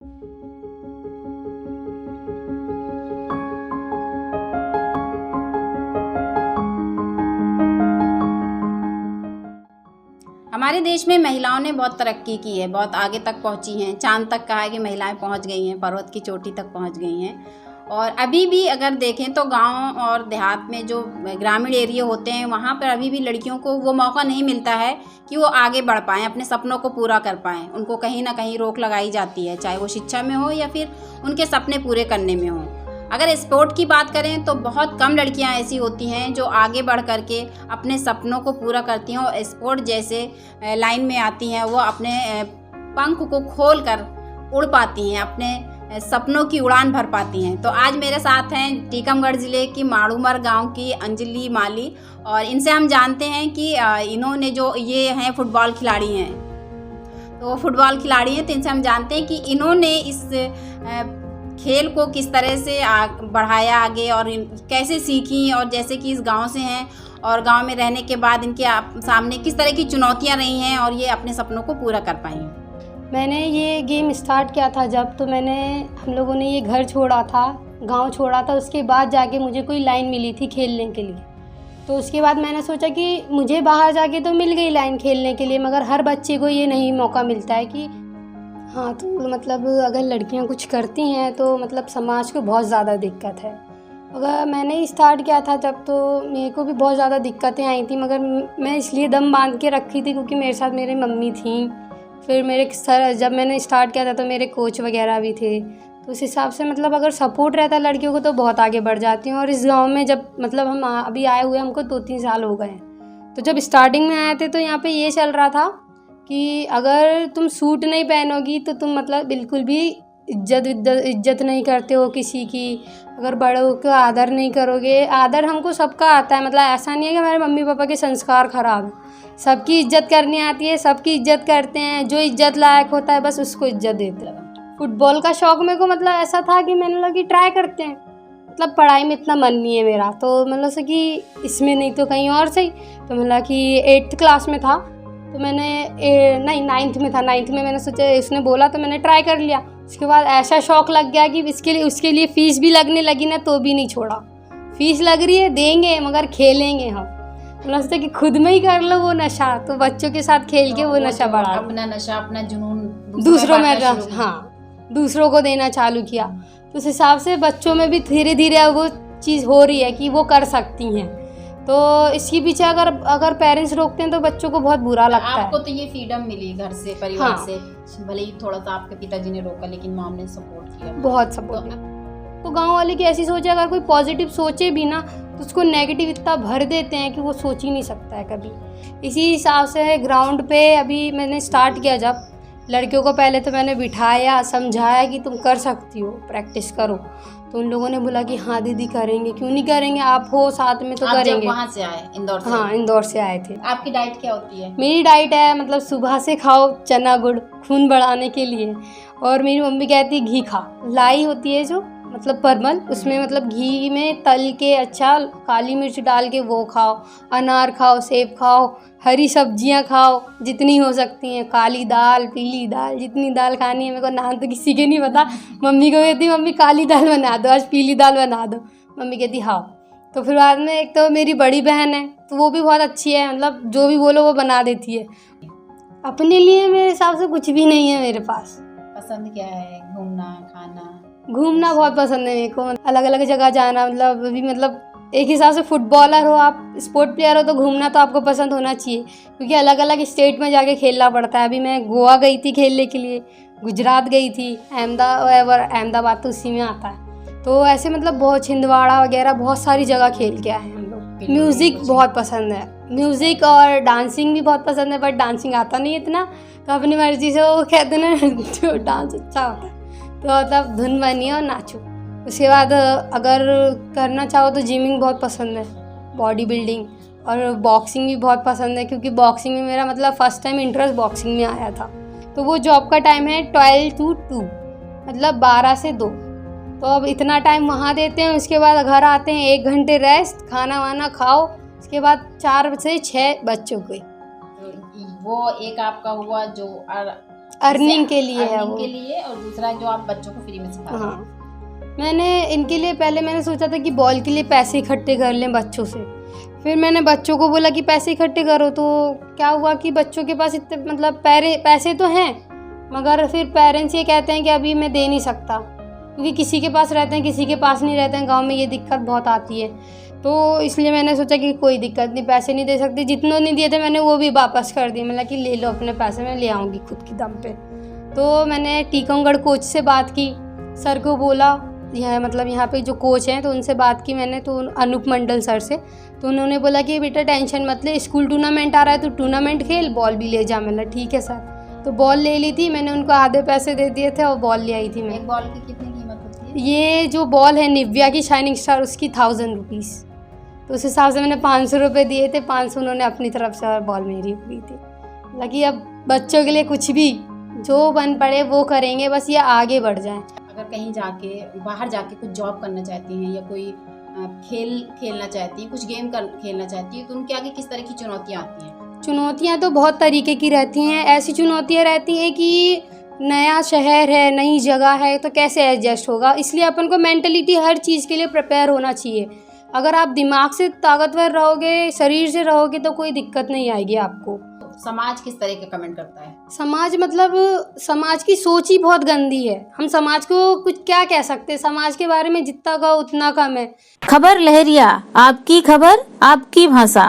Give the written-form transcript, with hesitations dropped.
हमारे देश में महिलाओं ने बहुत तरक्की की है, बहुत आगे तक पहुंची हैं। चांद तक कहा है कि महिलाएं पहुंच गई हैं, पर्वत की चोटी तक पहुंच गई हैं। और अभी भी अगर देखें तो गांव और देहात में जो ग्रामीण एरिया होते हैं वहाँ पर अभी भी लड़कियों को वो मौका नहीं मिलता है कि वो आगे बढ़ पाएँ, अपने सपनों को पूरा कर पाएँ। उनको कहीं ना कहीं रोक लगाई जाती है, चाहे वो शिक्षा में हो या फिर उनके सपने पूरे करने में हो। अगर स्पोर्ट की बात करें तो बहुत कम लड़कियां ऐसी होती हैं जो आगे बढ़ करके अपने सपनों को पूरा करती हैं और स्पोर्ट जैसे लाइन में आती हैं। वो अपने पंख को खोल कर उड़ पाती हैं, अपने सपनों की उड़ान भर पाती हैं। तो आज मेरे साथ हैं टीकमगढ़ ज़िले की माड़ूमर गांव की अंजलि माली, और इनसे हम जानते हैं कि इन्होंने जो ये हैं फुटबॉल खिलाड़ी हैं, तो फुटबॉल खिलाड़ी हैं, तो इनसे हम जानते हैं कि इन्होंने इस खेल को किस तरह से बढ़ाया आगे और कैसे सीखी, और जैसे कि इस गांव से हैं और गांव में रहने के बाद इनके सामने किस तरह की चुनौतियां रही हैं और ये अपने सपनों को पूरा कर पाई हैं। मैंने ये गेम स्टार्ट किया था जब, तो हम लोगों ने ये घर छोड़ा था, गांव छोड़ा था, उसके बाद जाके मुझे कोई लाइन मिली थी खेलने के लिए। तो उसके बाद मैंने सोचा कि मुझे बाहर जाके तो मिल गई लाइन खेलने के लिए, मगर हर बच्चे को ये नहीं मौका मिलता है कि हाँ, तो मतलब अगर लड़कियां कुछ करती हैं तो मतलब समाज को बहुत ज़्यादा दिक्कत है। अगर मैंने स्टार्ट किया था जब, तो मेरे को भी बहुत ज़्यादा दिक्कतें आई थी, मगर मैं इसलिए दम बांध के रखी थी क्योंकि मेरे साथ मेरी मम्मी थी। फिर मेरे सर, जब मैंने स्टार्ट किया था तो मेरे कोच वगैरह भी थे। तो उस हिसाब से मतलब अगर सपोर्ट रहता है लड़कियों को तो बहुत आगे बढ़ जाती हैं। और इस गाँव में जब मतलब हम अभी आए हुए, हमको 2-3 साल हो गए हैं। तो जब स्टार्टिंग में आए थे तो यहाँ पर ये चल रहा था कि अगर तुम सूट नहीं पहनोगी तो तुम मतलब बिल्कुल भी इज्जत नहीं करते हो किसी की। अगर बड़ों का आदर नहीं करोगे, आदर हमको सबका आता है, मतलब ऐसा नहीं है कि हमारे मम्मी पापा के संस्कार ख़राब हैं। सबकी इज्जत करनी आती है, सबकी इज्जत करते हैं, जो इज्जत लायक होता है बस उसको इज्जत देते हैं। फुटबॉल का शौक़ मेरे को मतलब ऐसा था कि मैंने लगा कि ट्राई करते हैं, मतलब पढ़ाई में इतना मन नहीं है मेरा, तो मतलब से कि इसमें नहीं तो कहीं और सही। तो मतलब कि 8th क्लास में था, तो मैंने नहीं 9th में था, 9th में मैंने सोचा, इसने बोला तो मैंने ट्राई कर लिया। उसके बाद ऐसा शौक़ लग गया कि उसके लिए फ़ीस भी लगने लगी ना, तो भी नहीं छोड़ा। फ़ीस लग रही है, देंगे मगर खेलेंगे हम। मतलब सोचा कि खुद में ही कर लो वो नशा, तो बच्चों के साथ खेल के वो नशा बढ़ा, अपना नशा, अपना जुनून दूसरों में, हाँ, दूसरों को देना चालू किया। तो उस हिसाब से बच्चों में भी धीरे धीरे वो चीज़ हो रही है कि वो कर सकती हैं। तो इसके पीछे अगर पेरेंट्स रोकते हैं तो बच्चों को बहुत बुरा लगता है। आपको तो ये फ्रीडम मिली घर से, परिवार हाँ। से, भले ही थोड़ा सा आपके पिताजी ने रोका लेकिन मॉम ने सपोर्ट किया, बहुत सपोर्ट। तो गांव वाले की ऐसी सोच है, अगर कोई पॉजिटिव सोचे भी ना तो उसको नेगेटिव इतना भर देते हैं कि वो सोच ही नहीं सकता है कभी। इसी हिसाब से ग्राउंड पे अभी मैंने स्टार्ट किया, जब लड़कियों को पहले तो मैंने बिठाया, समझाया कि तुम कर सकती हो, प्रैक्टिस करो। तो उन लोगों ने बोला कि हाँ दीदी करेंगे, क्यों नहीं करेंगे, आप हो साथ में तो आप करेंगे। जब वहाँ से आए इंदौर से? हाँ, इंदौर से आए थे। आपकी डाइट क्या होती है? मेरी डाइट है मतलब सुबह से खाओ चना गुड़, खून बढ़ाने के लिए। और मेरी मम्मी कहती है घी खा, लाई होती है जो मतलब परमल, उसमें मतलब घी में तल के अच्छा काली मिर्च डाल के वो खाओ। अनार खाओ, सेब खाओ, हरी सब्जियां खाओ जितनी हो सकती हैं, काली दाल, पीली दाल, जितनी दाल खानी है। मेरे को नाम तो किसी के नहीं पता। मम्मी को कहती मम्मी काली दाल बना दो, आज पीली दाल बना दो। मम्मी कहती हाँ। तो फिर बाद में एक तो मेरी बड़ी बहन है, तो वो भी बहुत अच्छी है, मतलब जो भी बोलो वो बना देती है। अपने लिए मेरे हिसाब से कुछ भी नहीं है मेरे पास। पसंद क्या है? घूमना, खाना? घूमना बहुत पसंद है मेरे को, अलग अलग जगह जाना। मतलब अभी मतलब एक हिसाब से फुटबॉलर हो आप, स्पोर्ट प्लेयर हो, तो घूमना तो आपको पसंद होना चाहिए, क्योंकि अलग अलग स्टेट में जाके खेलना पड़ता है। अभी मैं गोवा गई थी खेलने के लिए, गुजरात गई थी, अहमदाबाद तो उसी में आता है। तो ऐसे मतलब बहुत, छिंदवाड़ा वगैरह बहुत सारी जगग खेल के आए हैं हम लोग। म्यूज़िक बहुत पसंद है, म्यूज़िक और डांसिंग भी बहुत पसंद है, बट डांसिंग आता नहीं इतना, तो अपनी मर्ज़ी से वो कहते हैं ना जो डांस अच्छा होता है तो मतलब धुन बनी और नाचो। उसके बाद अगर करना चाहो तो जिमिंग बहुत पसंद है, बॉडी बिल्डिंग, और बॉक्सिंग भी बहुत पसंद है, क्योंकि बॉक्सिंग में मेरा मतलब फ़र्स्ट टाइम इंटरेस्ट बॉक्सिंग में आया था। तो वो जॉब का टाइम है 12 to 2, मतलब 12 से 2। तो अब इतना टाइम वहाँ देते हैं, उसके बाद घर आते हैं, 1 घंटे रेस्ट, खाना वाना खाओ, उसके बाद 4 से 6 बच्चों के। वो एक आपका हुआ जो अर्निंग के लिए है अर्निंग वो। के लिए, और दूसरा जो आप बच्चों को फ्री में सिखा रहे हैं। हाँ, मैंने इनके लिए पहले मैंने सोचा था कि बॉल के लिए पैसे इकट्ठे कर लें बच्चों से। फिर मैंने बच्चों को बोला कि पैसे इकट्ठे करो, तो क्या हुआ कि बच्चों के पास इतने मतलब पैसे तो हैं, मगर फिर पेरेंट्स ये कहते हैं कि अभी मैं दे नहीं सकता, क्योंकि किसी के पास रहते हैं किसी के पास नहीं रहते हैं। गांव में ये दिक्कत बहुत आती है, तो इसलिए मैंने सोचा कि कोई दिक्कत नहीं, पैसे नहीं दे सकती। जितने नहीं दिए थे मैंने वो भी वापस कर दिए। मतलब कि ले लो अपने पैसे, मैं ले आऊँगी खुद की दम पे। तो मैंने टीकमगढ़ कोच से बात की, सर को बोला, यह मतलब यहाँ पे जो कोच हैं तो उनसे बात की मैंने, तो अनूप मंडल सर से। तो उन्होंने बोला कि बेटा टेंशन मत ले, स्कूल टूर्नामेंट आ रहा है तो टूर्नामेंट खेल, बॉल भी ले जा। मैंने ठीक है सर। तो बॉल ले ली थी मैंने, उनको आधे पैसे दे दिए थे और बॉल ले आई थी मैं। एक बॉल की कितनी कीमत होती है? ये जो बॉल है निव्या की शाइनिंग स्टार, उसकी 1000 रुपीज़। तो उस हिसाब से मैंने 500 रुपये दिए थे, 500 उन्होंने अपनी तरफ से और बॉल मेरी हुई थी। लगी अब बच्चों के लिए कुछ भी जो बन पड़े वो करेंगे, बस ये आगे बढ़ जाएं। अगर कहीं जाके बाहर जाके कुछ जॉब करना चाहती हैं या कोई खेल खेलना चाहती हैं, कुछ गेम खेलना चाहती हैं, तो उनके आगे किस तरह की चुनौतियाँ आती हैं? चुनौतियाँ तो बहुत तरीके की रहती हैं। ऐसी चुनौतियाँ रहती हैं कि नया शहर है, नई जगह है, तो कैसे एडजस्ट होगा। इसलिए अपन को मेंटलिटी हर चीज़ के लिए प्रिपेयर होना चाहिए। अगर आप दिमाग से ताकतवर रहोगे, शरीर से रहोगे, तो कोई दिक्कत नहीं आएगी आपको। समाज किस तरह का कमेंट करता है? समाज मतलब समाज की सोच ही बहुत गंदी है। हम समाज को कुछ क्या कह सकते हैं, समाज के बारे में जितना कहो उतना कम है। खबर लहरिया, आपकी खबर आपकी भाषा।